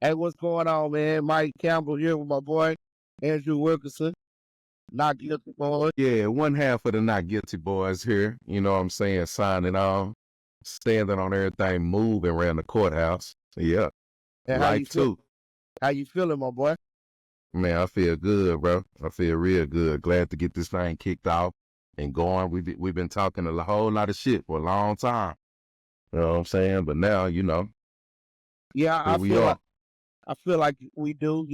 Hey, what's going on, man? Mike Campbell here with my boy, Andrew Wilkerson. Not guilty, boy. Yeah, one half of the Not Guilty Boys here, you know what I'm saying, signing off, standing on everything, moving around the courthouse. Yeah, And life too. how you feeling, my boy? Man, I feel good, bro. I feel real good. Glad to get this thing kicked off and going. We've been talking a whole lot of shit for a long time. You know what I'm saying? But now, Yeah, here we are. I feel like we do,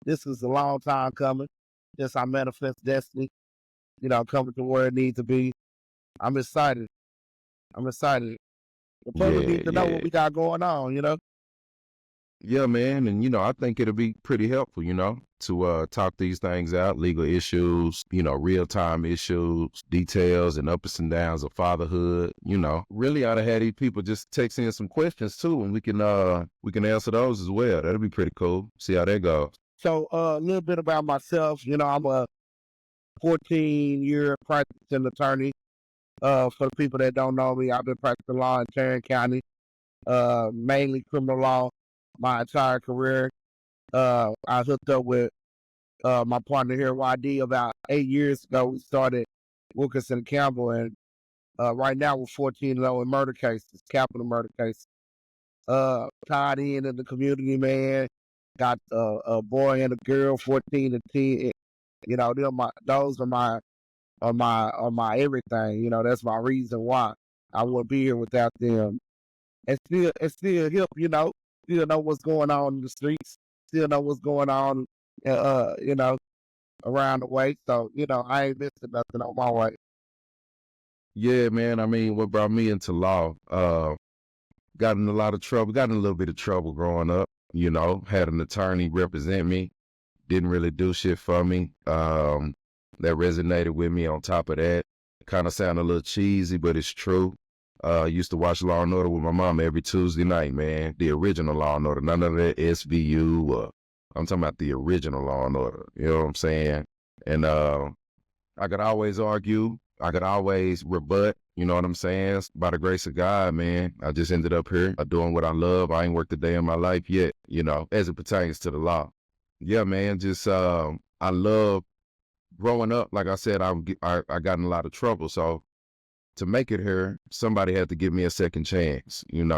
this is a long time coming. Just our manifest destiny, coming to where it needs to be. I'm excited. I'm excited. The public Yeah, needs to know yeah. what we got going on. Yeah, man. And, I think it'll be pretty helpful, to talk these things out, legal issues, real-time issues, details and ups and downs of fatherhood, Really ought to have these people just text in some questions too, and we can answer those as well. That'll be pretty cool. See how that goes. So a little bit about myself. I'm a 14-year practicing attorney. For the people that don't know me, I've been practicing law in Tarrant County, mainly criminal law, my entire career. I hooked up with my partner here, YD, about 8 years ago. We started Wilkerson and Campbell, and right now we're 14-0 in murder cases, capital murder cases. Tied in the community, man. Got a boy and a girl, 14 and 10. Those are my everything. That's my reason why I wouldn't be here without them. And still help, still know what's going on in the streets, still know what's going on, around the way. So, I ain't missing nothing on my way. Yeah, man. I mean, what brought me into law, got in a little bit of trouble growing up, had an attorney represent me, didn't really do shit for me. That resonated with me. On top of that, kind of sound a little cheesy, but it's true. Used to watch Law and Order with my mom every Tuesday night, man. The original Law and Order, none of that SVU. I'm talking about the original Law and Order. You know what I'm saying? And I could always argue. I could always rebut. You know what I'm saying? By the grace of God, man, I just ended up here doing what I love. I ain't worked a day in my life yet, as it pertains to the law. Yeah, man, just I love growing up. Like I said, I got in a lot of trouble. So to make it here, somebody had to give me a second chance, and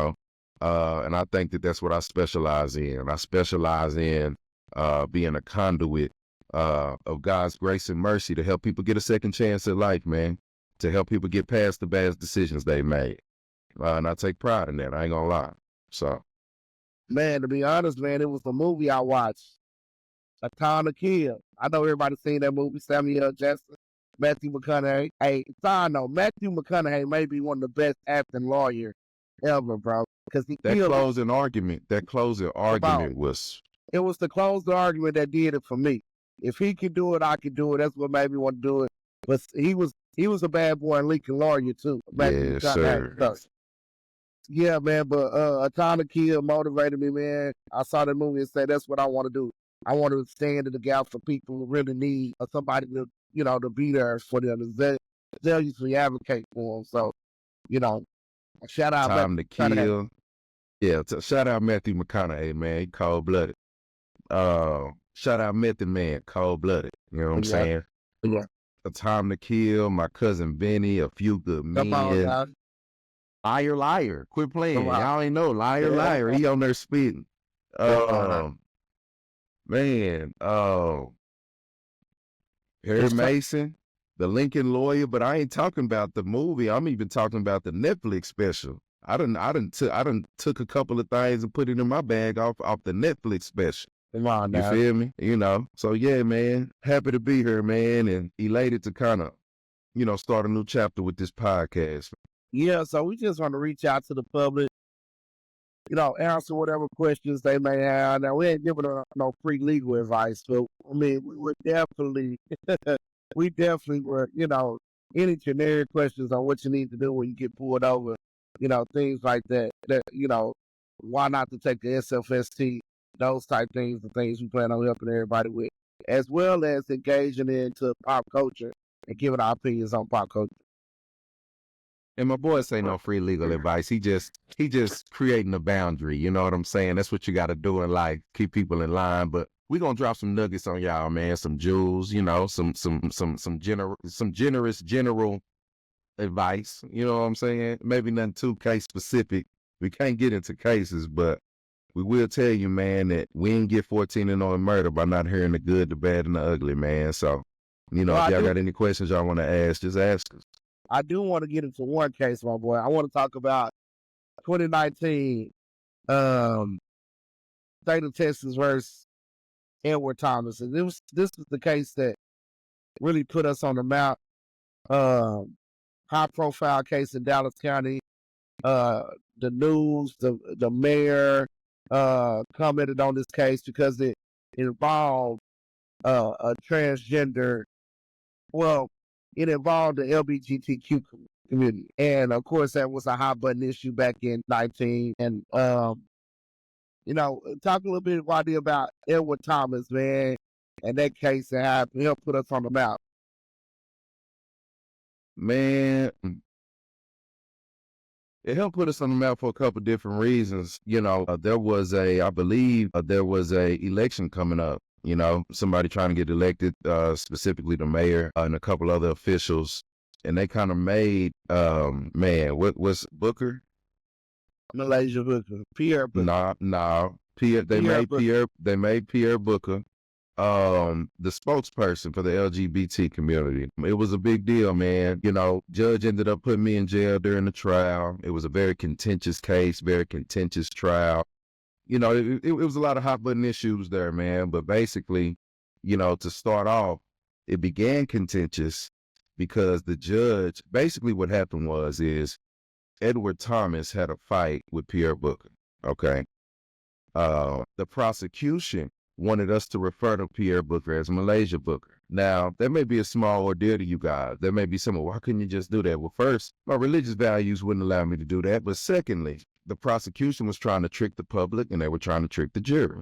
I think that's what I specialize in. I specialize in being a conduit of God's grace and mercy to help people get a second chance at life, man, to help people get past the bad decisions they made. And I take pride in that. I ain't gonna lie. So, Man, to be honest, man, it was a movie I watched, A Time to Kill. I know everybody's seen that movie, Samuel Jackson, Matthew McConaughey. Hey, side note, Matthew McConaughey may be one of the best acting lawyers ever, bro. Because that closing argument was... It was the closing argument that did it for me. If he could do it, I could do it. That's what made me want to do it. But he was a bad boy and Lincoln lawyer too. Yeah, sir. Yeah, man, but A Time to Kill motivated me, man. I saw the movie and said, that's what I want to do. I want to stand in the gap for people who really need somebody to, to be there for them, to zealously advocate for them. So, shout out Time to Kill. Yeah, shout out Matthew McConaughey, man. He cold-blooded. Shout out Method Man, cold-blooded. You know what I'm saying? Yeah. A Time to Kill, My Cousin Benny, A Few Good Men. Come on, guys. Liar, liar. Quit playing. Y'all ain't know. Liar, liar. He on there spitting. Man. Harry Mason, The Lincoln Lawyer, but I ain't talking about the movie. I'm even talking about the Netflix special. I done took a couple of things and put it in my bag off the Netflix special. Come on, you feel me? So yeah, man, happy to be here, man, and elated to kind of, start a new chapter with this podcast. Yeah, so we just want to reach out to the public, answer whatever questions they may have. Now, we ain't giving no free legal advice, but I mean, we definitely were, any generic questions on what you need to do when you get pulled over, things like that, why not to take the SFST, those type things, the things we plan on helping everybody with, as well as engaging into pop culture and giving our opinions on pop culture. And my boy say no free legal advice. He just creating a boundary. You know what I'm saying? That's what you got to do in life. Keep people in line. But we gonna drop some nuggets on y'all, man. Some jewels. You know, some generous general advice. You know what I'm saying? Maybe nothing too case specific. We can't get into cases, but we will tell you, man, that we ain't get 14 and on murder by not hearing the good, the bad, and the ugly, man. So, you know, Well, if y'all got any questions y'all want to ask, just ask us. I do want to get into one case, my boy. I want to talk about 2019 State of Texas versus Edward Thomas. And this is the case that really put us on the map. High profile case in Dallas County. The news, the mayor commented on this case because it involved a transgender. Well, it involved the LGBTQ community, and of course that was a hot button issue back in 19. And you know, talk a little bit, Rodney, about Edward Thomas, man, and that case and how it helped put us on the map. Man, it helped put us on the map for a couple of different reasons. You know, I believe there was a election coming up. You know, somebody trying to get elected, specifically the mayor and a couple other officials, and they kind of made, man, what was Booker? Malaysia Booker, Pierre Booker. They made Pierre Booker the spokesperson for the LGBT community. It was a big deal, man. You know, judge ended up putting me in jail during the trial. It was a very contentious case, very contentious trial. You know, it was a lot of hot button issues there, man. But basically, you know, to start off, it began contentious because the judge, basically what happened is Edward Thomas had a fight with Pierre Booker. Okay. The prosecution wanted us to refer to Pierre Booker as Malaysia Booker. Now, that may be a small ordeal to you guys. There may be someone, why couldn't you just do that? Well, first, my religious values wouldn't allow me to do that. But secondly, the prosecution was trying to trick the public and they were trying to trick the jury.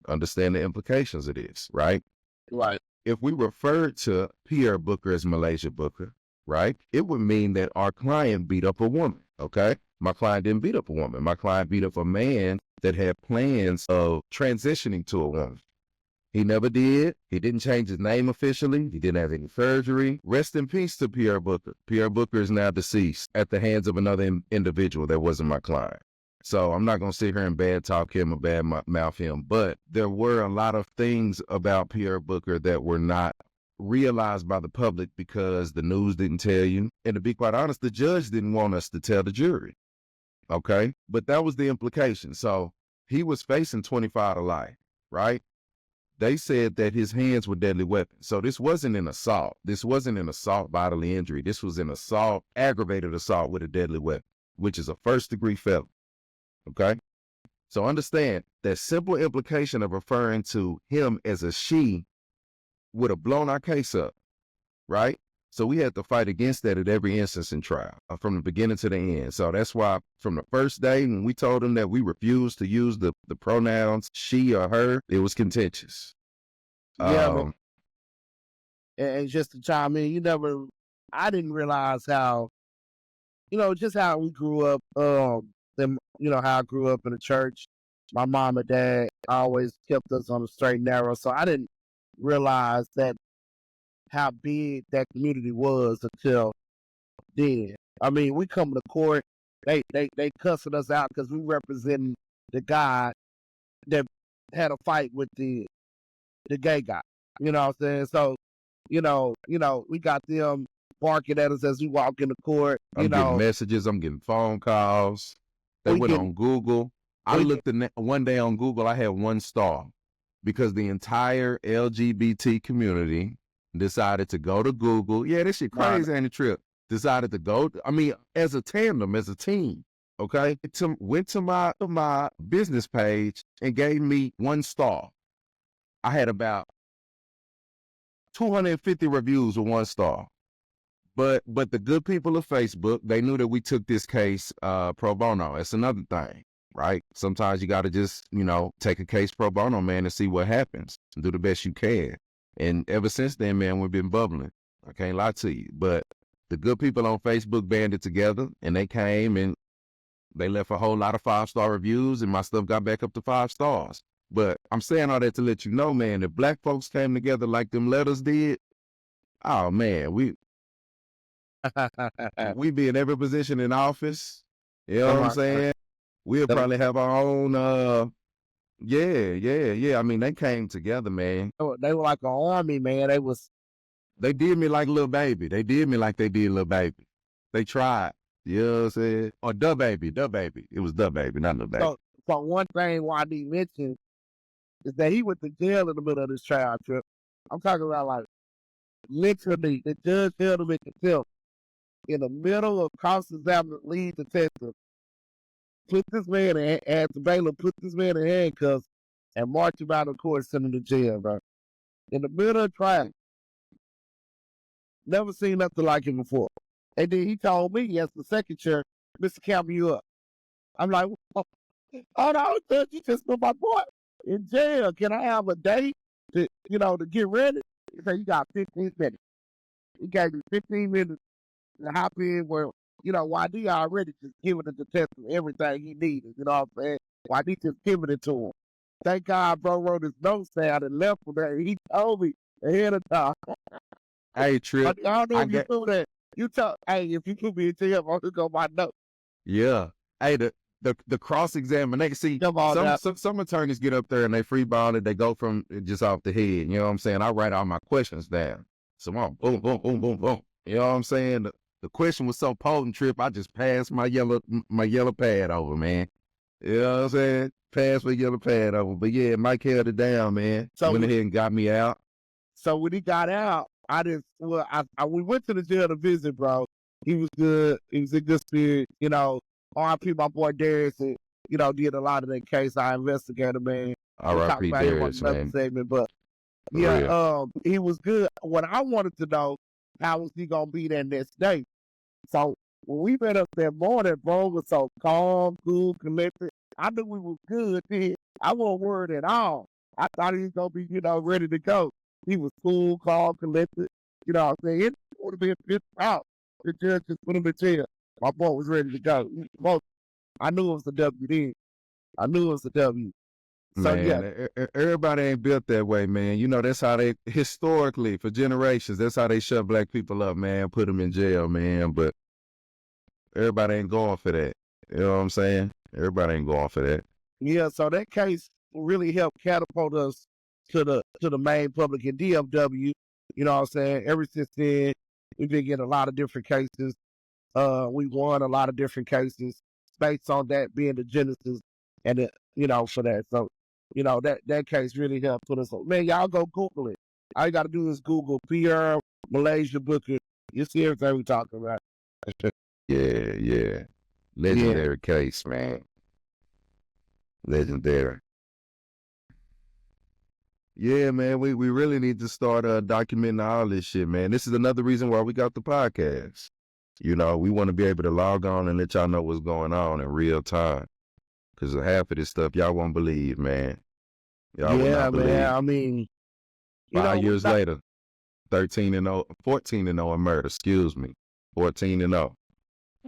Understand the implications of this, right? Right. If we referred to Pierre Booker as Malaysia Booker, right, it would mean that our client beat up a woman, okay? My client didn't beat up a woman. My client beat up a man that had plans of transitioning to a woman. He never did. He didn't change his name officially. He didn't have any surgery. Rest in peace to Pierre Booker. Pierre Booker is now deceased at the hands of another individual that wasn't my client. So I'm not going to sit here and bad talk him or bad mouth him, but there were a lot of things about Pierre Booker that were not realized by the public because the news didn't tell you. And to be quite honest, the judge didn't want us to tell the jury. Okay. But that was the implication. So he was facing 25 to life, right? They said that his hands were deadly weapons. So this wasn't an assault. This wasn't an assault bodily injury. This was an assault, aggravated assault with a deadly weapon, which is a first-degree felony. Okay? So understand that simple implication of referring to him as a she would have blown our case up, right? So we had to fight against that at every instance in trial, from the beginning to the end. So that's why from the first day when we told them that we refused to use the pronouns she or her, it was contentious. Yeah, and just to chime in, I didn't realize how, just how we grew up, how I grew up in the church. My mom and dad always kept us on the straight and narrow. So I didn't realize that how big that community was until then. I mean, we come to court, they cussing us out because we representing the guy that had a fight with the gay guy. You know what I'm saying? So, we got them barking at us as we walk in the court. I'm getting messages, I'm getting phone calls. They went on Google. I looked one day on Google, I had 1 star because the entire LGBT community decided to go to Google. Yeah, this shit crazy, ain't it, Trip? Decided to go, as a tandem, as a team, okay? Went to my business page and gave me 1 star. I had about 250 reviews with 1 star. But the good people of Facebook, they knew that we took this case pro bono. That's another thing, right? Sometimes you got to just, take a case pro bono, man, and see what happens and do the best you can. And ever since then, man, we've been bubbling. I can't lie to you. But the good people on Facebook banded together, and they came and they left a whole lot of 5-star reviews, and my stuff got back up to 5 stars. But I'm saying all that to let you know, man, if black folks came together like them letters did, oh man, we be in every position in office. You know what I'm saying? We'll probably have our own yeah. I mean, they came together, man. They were like an army, man. They did me like Lil Baby. They did me like they did Lil Baby. They tried. You know what I'm saying? Or Da Baby. It was Da Baby, not Lil Baby. So one thing YD mentioned is that he went to jail in the middle of this trial trip. I'm talking about like literally the judge held him in contempt in the middle of cross-examining lead detective. Put this man in, as the bailiff, put this man in handcuffs and march him out of court, send him to jail, bro. In the middle of trial. Never seen nothing like it before. And then he told me, as the second chair, Mr. Campbell, you up. I'm like, oh no, Judge, you just put my boy in jail. Can I have a day to get ready? He said, you got 15 minutes. He gave me 15 minutes to hop in where, YD already just giving the detective everything he needed. You know what I'm saying? YD just giving it to him. Thank God, bro wrote his notes down and left from there. He told me ahead of time. Hey, Trip. I don't know if you do that. If you put me in jail, I'm gonna go my notes. Yeah. Hey, the cross-examination. See, some attorneys get up there and they freeball it. They go from just off the head. You know what I'm saying? I write all my questions down. So I'm boom, boom, boom, boom, boom. You know what I'm saying? The question was so potent, Trip, I just passed my yellow pad over, man. You know what I'm saying? Passed my yellow pad over. But yeah, Mike held it down, man. So went ahead and got me out. So when he got out, we went to the jail to visit, bro. He was good. He was in good spirit. R.I.P. my boy Darius, and, did a lot of that case. I investigated, man. R.I.P. Darius, man. Segment, but yeah, he was good. What I wanted to know, how was he gonna be that next day? So when we met up that morning, bro was so calm, cool, collected. I knew we was good. Then I wasn't worried at all. I thought he was gonna be, ready to go. He was cool, calm, collected. You know what I'm saying? It would have been pissed out. The judge just put him in jail. My boy was ready to go. I knew it was the W then. I knew it was the W. So, man, everybody ain't built that way, man. That's how they, historically, for generations, that's how they shut black people up, man, put them in jail, man. But everybody ain't going for that. You know what I'm saying? Everybody ain't going for that. Yeah, so that case really helped catapult us to the main public in DFW. You know what I'm saying? Ever since then, we've been getting a lot of different cases. We won a lot of different cases based on that being the genesis and for that. So, that case really helped put us on. Man, y'all go Google it. All you got to do is Google PR Malaysia Booker. You see everything we talking about. Yeah. Legendary case, man. Legendary. Yeah, man, we really need to start documenting all this shit, man. This is another reason why we got the podcast. We want to be able to log on and let y'all know what's going on in real time. Because half of this stuff y'all won't believe, man. Y'all will not believe. Man, I mean, 5 years later, 14-0 in murder, excuse me. 14-0.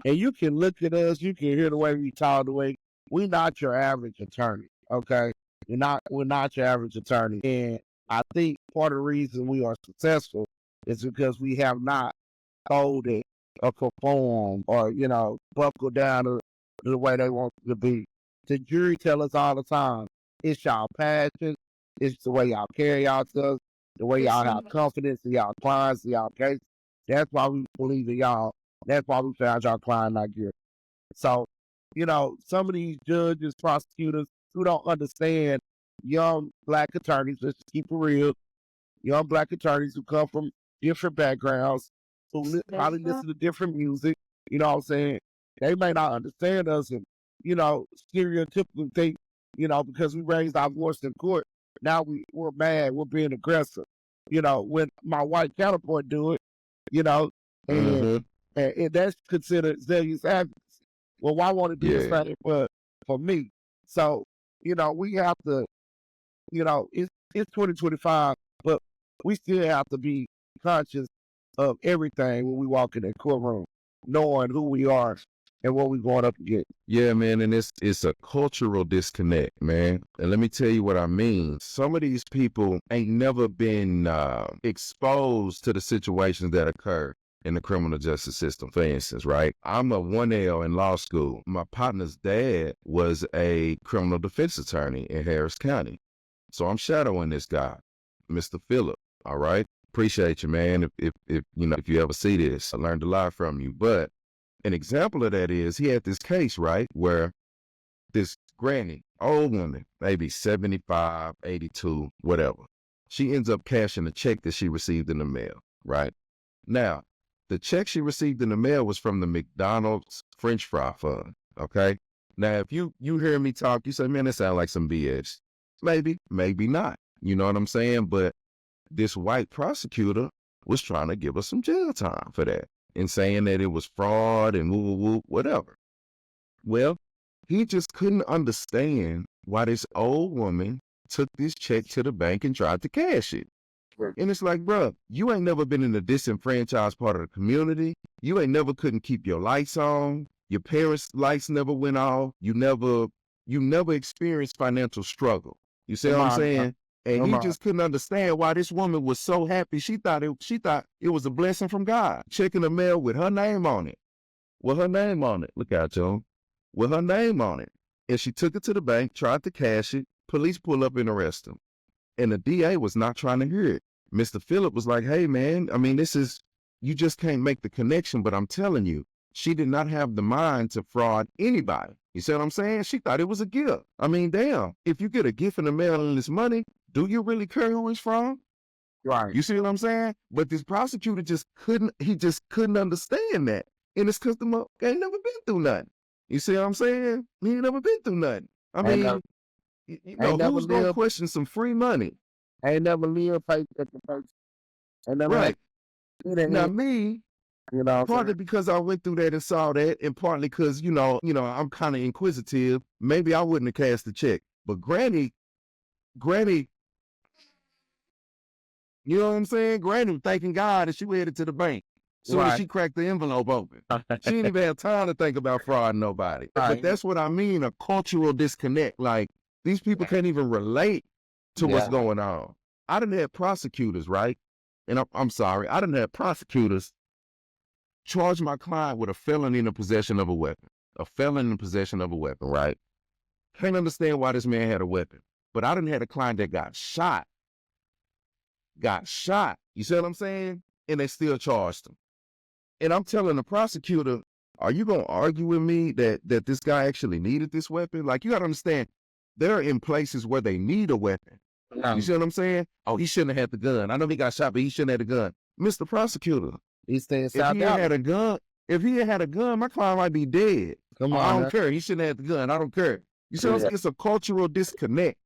And you can look at us, you can hear the way we talk, the way we're not your average attorney, okay? We're not your average attorney. And I think part of the reason we are successful is because we have not folded or conformed or, buckled down to the way they want to be. The jury tell us all the time, it's y'all passion, it's the way y'all carry yourselves, the way y'all have confidence in y'all clients, in y'all case. That's why we believe in y'all. That's why we found y'all client not guilty. So, some of these judges, prosecutors who don't understand young black attorneys, let's just keep it real, young black attorneys who come from different backgrounds, who probably listen to different music, you know what I'm saying? They may not understand us and, stereotypically think, because we raised our voice in court, now we're mad, we're being aggressive. When my white counterpart do it, and that's considered zealous advocacy. Well, why won't it do the same for me? So, we have to, it's 2025, but we still have to be conscious of everything when we walk in the courtroom, knowing who we are and what we're going up against. Yeah, man, and it's a cultural disconnect, man. And let me tell you what I mean. Some of these people ain't never been exposed to the situations that occur in the criminal justice system. For instance, right? I'm a 1L in law school. My partner's dad was a criminal defense attorney in Harris County. So I'm shadowing this guy, Mr. Phillip. All right. Appreciate you, man. If you ever see this, I learned a lot from you. But an example of that is he had this case, right, where this granny, old woman, maybe 75, 82, whatever, she ends up cashing a check that she received in the mail, right? Now, the check she received in the mail was from the McDonald's French Fry Fund, okay? Now, if you hear me talk, you say, man, that sounds like some BS. Maybe, maybe not. You know what I'm saying? But this white prosecutor was trying to give us some jail time for that and saying that it was fraud and woo, whatever. Well, he just couldn't understand why this old woman took this check to the bank and tried to cash it. And it's like, bro, you ain't never been in a disenfranchised part of the community. You ain't never couldn't keep your lights on. Your parents' lights never went off. You never experienced financial struggle. You see what I'm saying? And he just couldn't understand why this woman was so happy. She thought it was a blessing from God. Checking the mail with her name on it. With her name on it. Look out, Joe. With her name on it. And she took it to the bank, tried to cash it. Police pull up and arrest him. And the DA was not trying to hear it. Mr. Phillip was like, hey, man, I mean, you just can't make the connection. But I'm telling you, she did not have the mind to fraud anybody. You see what I'm saying? She thought it was a gift. I mean, damn, if you get a gift in the mail and it's money, do you really care who it's from? Right. You see what I'm saying? But this prosecutor just couldn't understand that. And it's because the mother ain't never been through nothing. You see what I'm saying? He ain't never been through nothing. I mean, who's going to question some free money? Ain't never lived face to face. Right. Now me, know, partly because I went through that and saw that, and partly because, I'm kind of inquisitive. Maybe I wouldn't have cashed the check. But Granny, you know what I'm saying? Granny was thanking God that she headed to the bank. So as she cracked the envelope open. She didn't even have time to think about frauding nobody. Right. But that's what I mean, a cultural disconnect. Like, these people can't even relate to what's going on. I didn't have prosecutors, right? And I'm sorry, I didn't have prosecutors charge my client with a felony in the possession of a weapon. A felon in the possession of a weapon, right? Can't understand why this man had a weapon. But I didn't have a client that got shot. You see what I'm saying? And they still charged him. And I'm telling the prosecutor, are you going to argue with me that this guy actually needed this weapon? Like, you got to understand, they're in places where they need a weapon. You see what I'm saying? Oh, he shouldn't have had the gun. I know he got shot, but he shouldn't have had the gun. Mr. Prosecutor, if he had a gun, my client might be dead. I don't care. He shouldn't have had the gun. I don't care. You see what I'm saying? It's a cultural disconnect.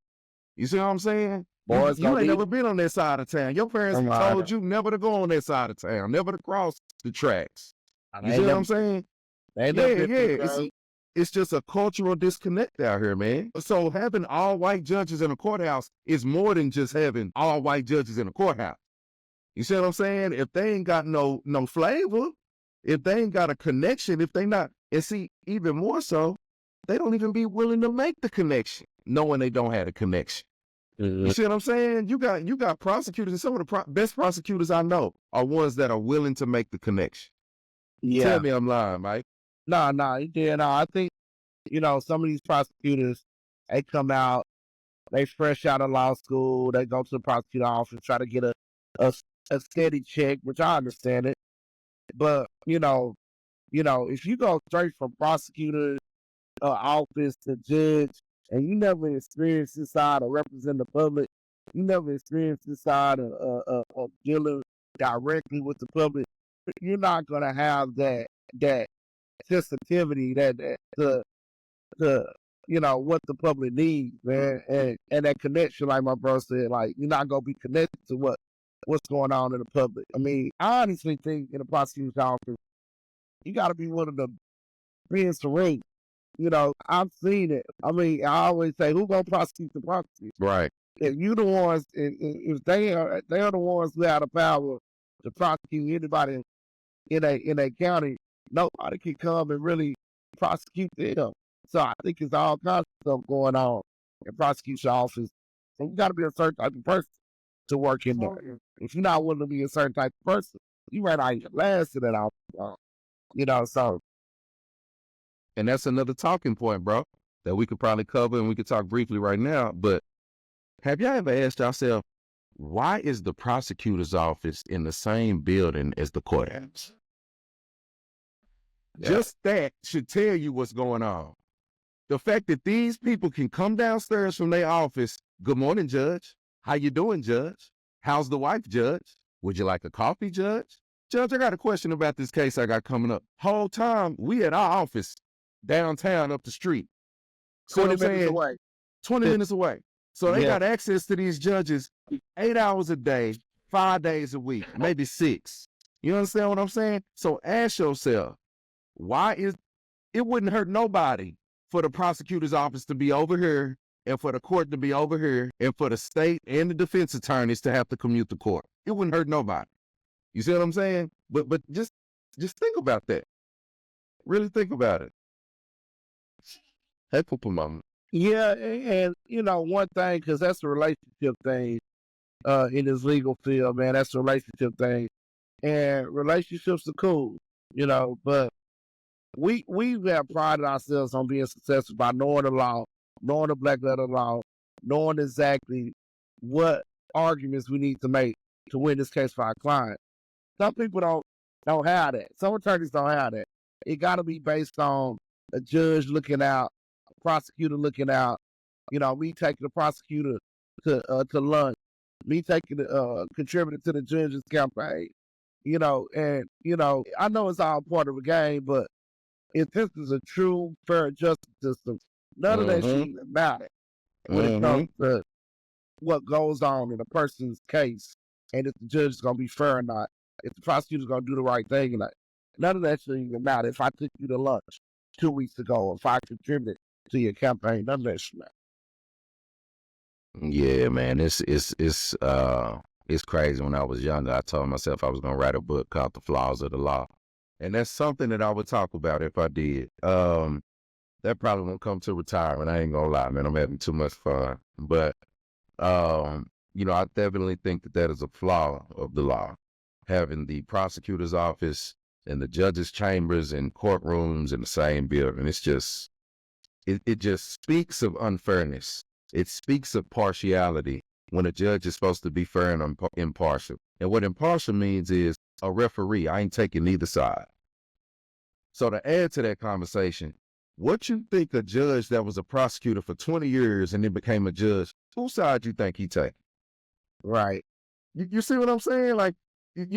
You see what I'm saying? Boys, you ain't never been on that side of town. Your parents told you never to go on that side of town, never to cross the tracks. You see what I'm saying? It's just a cultural disconnect out here, man. So having all white judges in a courthouse is more than just having all white judges in a courthouse. You see what I'm saying? If they ain't got no flavor, if they ain't got a connection, if they not, and see, even more so, they don't even be willing to make the connection, knowing they don't have a connection. You see what I'm saying? You got prosecutors, and some of the best prosecutors I know are ones that are willing to make the connection. Yeah. Tell me I'm lying, Mike. No, he did. No, I think, some of these prosecutors, they come out, they fresh out of law school, they go to the prosecutor office, try to get a steady check, which I understand it. But, if you go straight from prosecutor office to judge, and you never experienced this side of representing the public, you never experienced this side of dealing directly with the public, you're not going to have that sensitivity that what the public needs, man, and that connection, like my brother said, like, you're not going to be connected to what's going on in the public. I mean, I honestly think in the prosecutor's office, you got to be one of the being serene. I've seen it. I mean, I always say, who gonna prosecute the prosecutor? Right. If you the ones, if they are the ones who have the power to prosecute anybody in a county, nobody can come and really prosecute them. So I think it's all kinds of stuff going on in prosecution office. So you got to be a certain type of person to work in there. If you're not willing to be a certain type of person, you might not even last in that office. So. And that's another talking point, bro, that we could probably cover and we could talk briefly right now. But have y'all ever asked yourself, why is the prosecutor's office in the same building as the courthouse? Yeah. Just that should tell you what's going on. The fact that these people can come downstairs from their office, good morning, Judge. How you doing, Judge? How's the wife, Judge? Would you like a coffee, Judge? Judge, I got a question about this case I got coming up. Whole time, we at our office downtown up the street. 20 minutes away. 20 minutes away. So they got access to these judges 8 hours a day, 5 days a week, maybe 6. You understand what I'm saying? So ask yourself, it wouldn't hurt nobody for the prosecutor's office to be over here and for the court to be over here and for the state and the defense attorneys to have to commute to court. It wouldn't hurt nobody. You see what I'm saying? But just think about that. Really think about it. Heck, for mama. Yeah, and one thing, because that's a relationship thing in this legal field, man. That's a relationship thing, and relationships are cool, but we have prided ourselves on being successful by knowing the law, knowing the black letter law, knowing exactly what arguments we need to make to win this case for our client. Some people don't have that. Some attorneys don't have that. It got to be based on a judge looking out, a prosecutor looking out. Me taking the prosecutor to lunch, me taking contributing to the judge's campaign. And I know it's all part of the game, but if this is a true, fair justice system, none of that should even matter when it comes to what goes on in a person's case, and if the judge is going to be fair or not, if the prosecutor is going to do the right thing or not. None of that should even matter. If I took you to lunch 2 weeks ago, or if I contributed to your campaign, none of that should matter. Yeah, man, it's crazy. When I was younger, I told myself I was going to write a book called The Flaws of the Law. And that's something that I would talk about if I did. That probably won't come to retirement. I ain't gonna lie, man. I'm having too much fun. But, I definitely think that is a flaw of the law. Having the prosecutor's office and the judge's chambers and courtrooms in the same building. It's just, it just speaks of unfairness. It speaks of partiality when a judge is supposed to be fair and impartial. And what impartial means is a referee. I ain't taking neither side. So to add to that conversation, what you think a judge that was a prosecutor for 20 years and then became a judge, whose side you think he take? Right. You see what I'm saying? Like,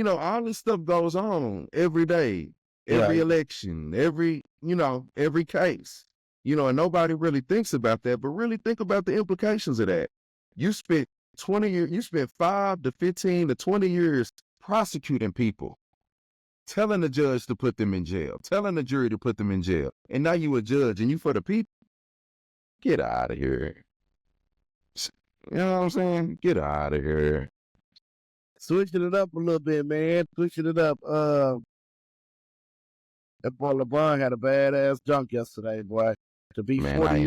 all this stuff goes on every day, every election, every case, and nobody really thinks about that, but really think about the implications of that. You spent 20 years, you spent 5 to 15 to 20 years prosecuting people, telling the judge to put them in jail, telling the jury to put them in jail. And now you a judge and you for the people. Get out of here. You know what I'm saying? Get out of here. Switching it up a little bit, man. Switching it up. That boy LeBron had a badass dunk yesterday, boy. To be 40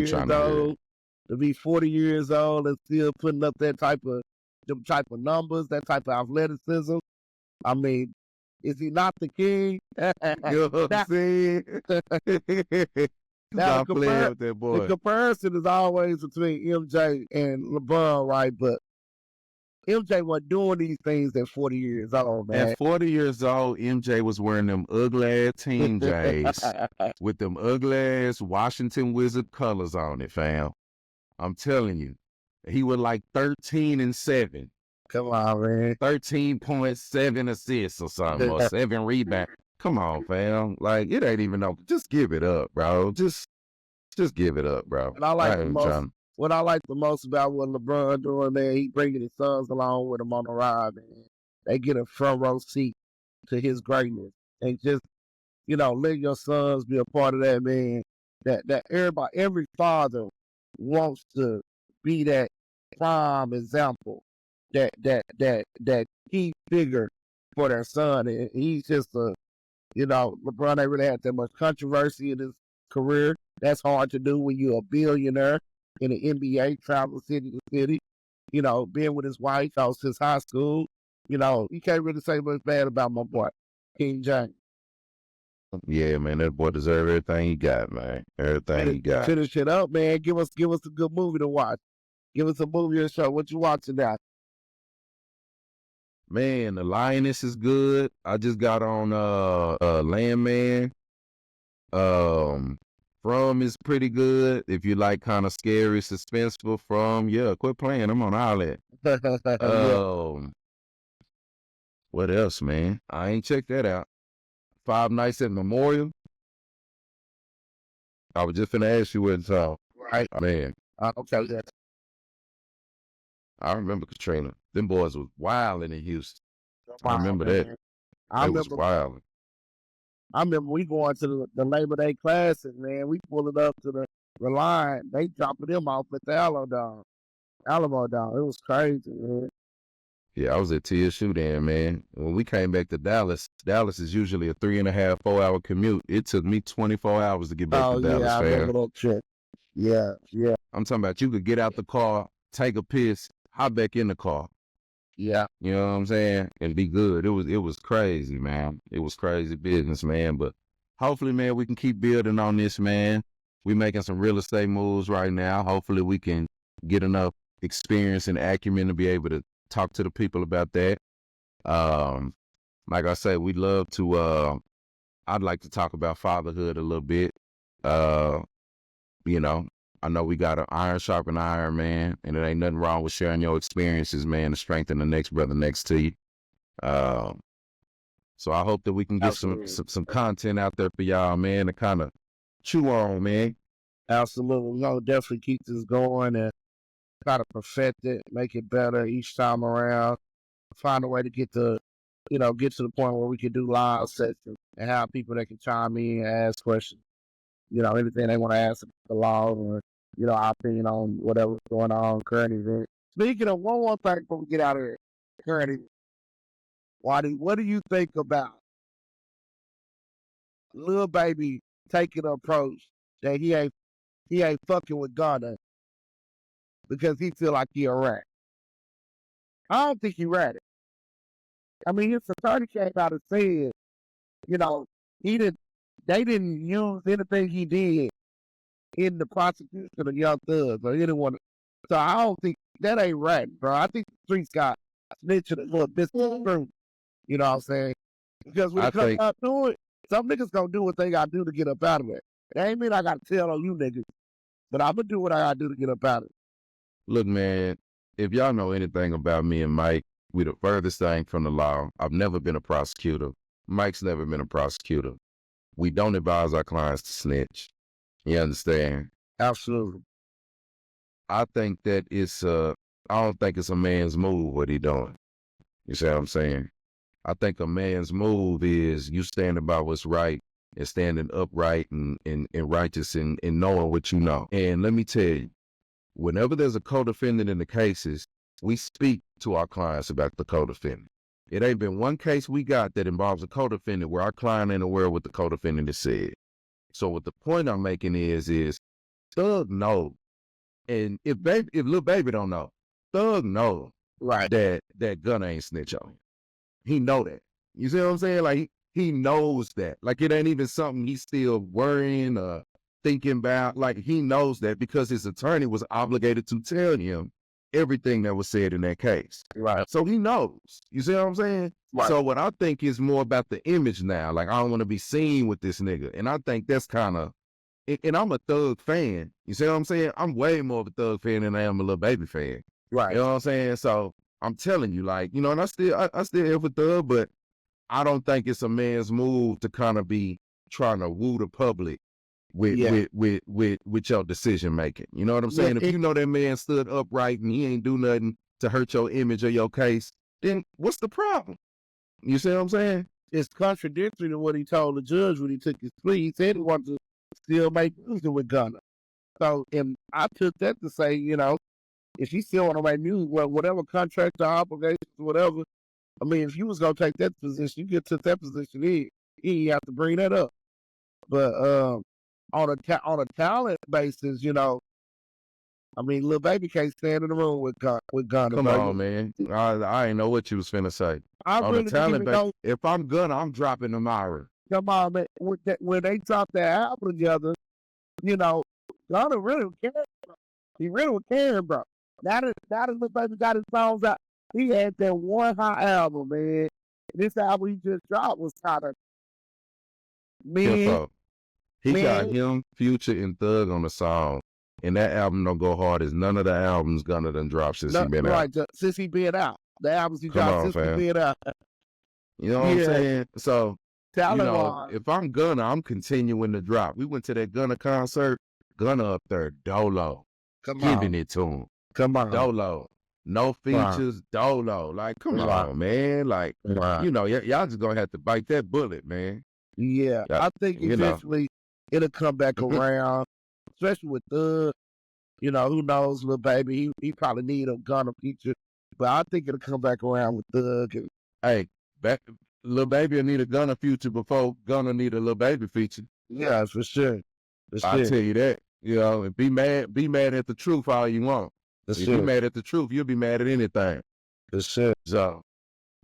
years old, and still putting up them type of numbers, that type of athleticism. I mean, is he not the king? You know what I'm saying? Now, the comparison is always between MJ and LeBron, right? But MJ wasn't doing these things at 40 years old, man. At 40 years old, MJ was wearing them ugly-ass Team J's with them ugly-ass Washington Wizard colors on it, fam. I'm telling you. He was like 13-7. Come on, man. 13.7 assists or something, or 7 rebounds. Come on, fam. Like, it ain't even no. Just give it up, bro. Just give it up, bro. And what I like the most about what LeBron doing, man, he bringing his sons along with him on the ride, man. They get a front row seat to his greatness, and just let your sons be a part of that, man. That every father wants to be that prime example, that key figure for their son. And he's just LeBron ain't really had that much controversy in his career. That's hard to do when you're a billionaire in the NBA, travel city to city. Being with his wife since high school. You can't really say much bad about my boy, King James. Yeah, man, that boy deserves everything he got, man. Everything he got. Finish it up, man. Give us a good movie to watch. Give us a movie or show. What you watching now? Man, The Lioness is good. I just got on Landman. From is pretty good. If you like kind of scary, suspenseful, quit playing. I'm on all that. What else, man? I ain't checked that out. Five Nights at Memorial. I was just finna ask you what it's all. Right. Man. Okay, yeah. I remember Katrina. Them boys was wilding in Houston. I remember that. It was wild. I remember we going to the Labor Day Classic, man. We pulled it up to the line. They dropping them off at the Alamo Dome. It was crazy, man. Yeah, I was at TSU then, man. When we came back to Dallas is usually a 3.5, 4 hour commute. It took me 24 hours to get back to Dallas, I remember that trip. Yeah. I'm talking about you could get out the car, take a piss, hop back in the car. Yeah. You know what I'm saying? And be good. It was crazy, man. It was crazy business, man. But hopefully, man, we can keep building on this, man. We making some real estate moves right now. Hopefully we can get enough experience and acumen to be able to talk to the people about that. Like I say, we'd love to, I'd like to talk about fatherhood a little bit. I know we got an iron sharpen iron, man, and it ain't nothing wrong with sharing your experiences, man, to strengthen the next brother next to you. So I hope that we can get some content out there for y'all, man, to kind of chew on, man. Absolutely. We're going to definitely keep this going and try to perfect it, make it better each time around, find a way to get to the point where we can do live sessions and have people that can chime in and ask questions. Anything they want to ask the law or, our opinion on whatever's going on, current event. Speaking of one more thing before we get out of here, current event. What do you think about Lil Baby taking an approach that he ain't fucking with Ghana because he feel like he a rat? I don't think he ratted. I mean, his attorney came out and said, they didn't use anything he did in the prosecution of Young Thugs or anyone. So I don't think that ain't right, bro. I think the streets got snitching a little bit through. You know what I'm saying? Because when it comes out to it, some niggas gonna do what they gotta do to get up out of it. It ain't mean I gotta tell on you niggas, but I'm gonna do what I gotta do to get up out of it. Look, man, if y'all know anything about me and Mike, we the furthest thing from the law. I've never been a prosecutor. Mike's never been a prosecutor. We don't advise our clients to snitch. You understand? Absolutely. I think that I don't think it's a man's move what he doing. You see what I'm saying? I think a man's move is you standing by what's right and standing upright and righteous and knowing what you know. And let me tell you, whenever there's a co-defendant in the cases, we speak to our clients about the co-defendant. It ain't been one case we got that involves a co-defendant where our client ain't aware what the co-defendant has said. So what the point I'm making is Thug know, and if Lil Baby don't know, Thug know right that Gunna ain't snitch on him. He know that. You see what I'm saying? Like he knows that. Like it ain't even something he's still worrying or thinking about. Like he knows that because his attorney was obligated to tell him everything that was said in that case. Right. So he knows. You see what I'm saying? Right. So what I think is more about the image now. Like I don't want to be seen with this nigga. And I think that's kind of, and I'm a Thug fan. You see what I'm saying? I'm way more of a Thug fan than I am a Lil Baby fan. Right. You know what I'm saying? So I'm telling you, like, and I still here for Thug, but I don't think it's a man's move to kind of be trying to woo the public with your decision making. You know what I'm saying? If you know that man stood upright and he ain't do nothing to hurt your image or your case, then what's the problem? You see what I'm saying? It's contradictory to what he told the judge when he took his plea. He said he wanted to still make music with Gunna. So, and I took that to say, if he still want to make music, well, whatever contract or obligations, whatever, I mean, if you was gonna take that position, you get to that position, he have to bring that up. But on a talent basis, you know, I mean, Lil Baby can't stand in the room with Gunna. Come Bro. on, man. I ain't know what you was finna say. I On really the didn't talent even base, know. if I'm Gunna, I'm dropping the Myra. Come on, man. When they dropped that album together, you know, Gunna really was caring. He really was caring, bro. Now that Lil Baby got his songs out, he had that one hot album, man. This album he just dropped was kind of man, He got man. him, Future, and Thug on the song. And that album don't go hard as none of the albums Gunna done dropped since he been out. Since he been out, the albums he Come dropped on, since he fam. been out. You know what I'm saying? So, Talent-wise. if I'm Gunna, I'm continuing to drop. We went to that Gunna concert, Gunna up there, dolo, giving it to him. Come on. Dolo. No features, dolo. Like, come on, man. Like, y'all just gonna have to bite that bullet, man. Yeah, I think eventually it'll come back around, especially with Thug. You know, who knows, Lil Baby, he probably need a Gunna feature, but I think it'll come back around with Thug. Hey, Lil Baby will need a Gunna feature before Gunna need a Lil Baby feature. Yeah, for sure. I tell you that. You know, and be mad at the truth all you want. If you're mad at the truth, you'll be mad at anything. For sure. So,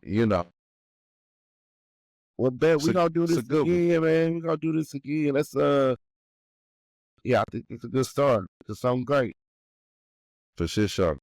you know. Well, bet we gonna do this again, man. We gonna do this again. Let's yeah, I think it's a good start. It's something great. For sure.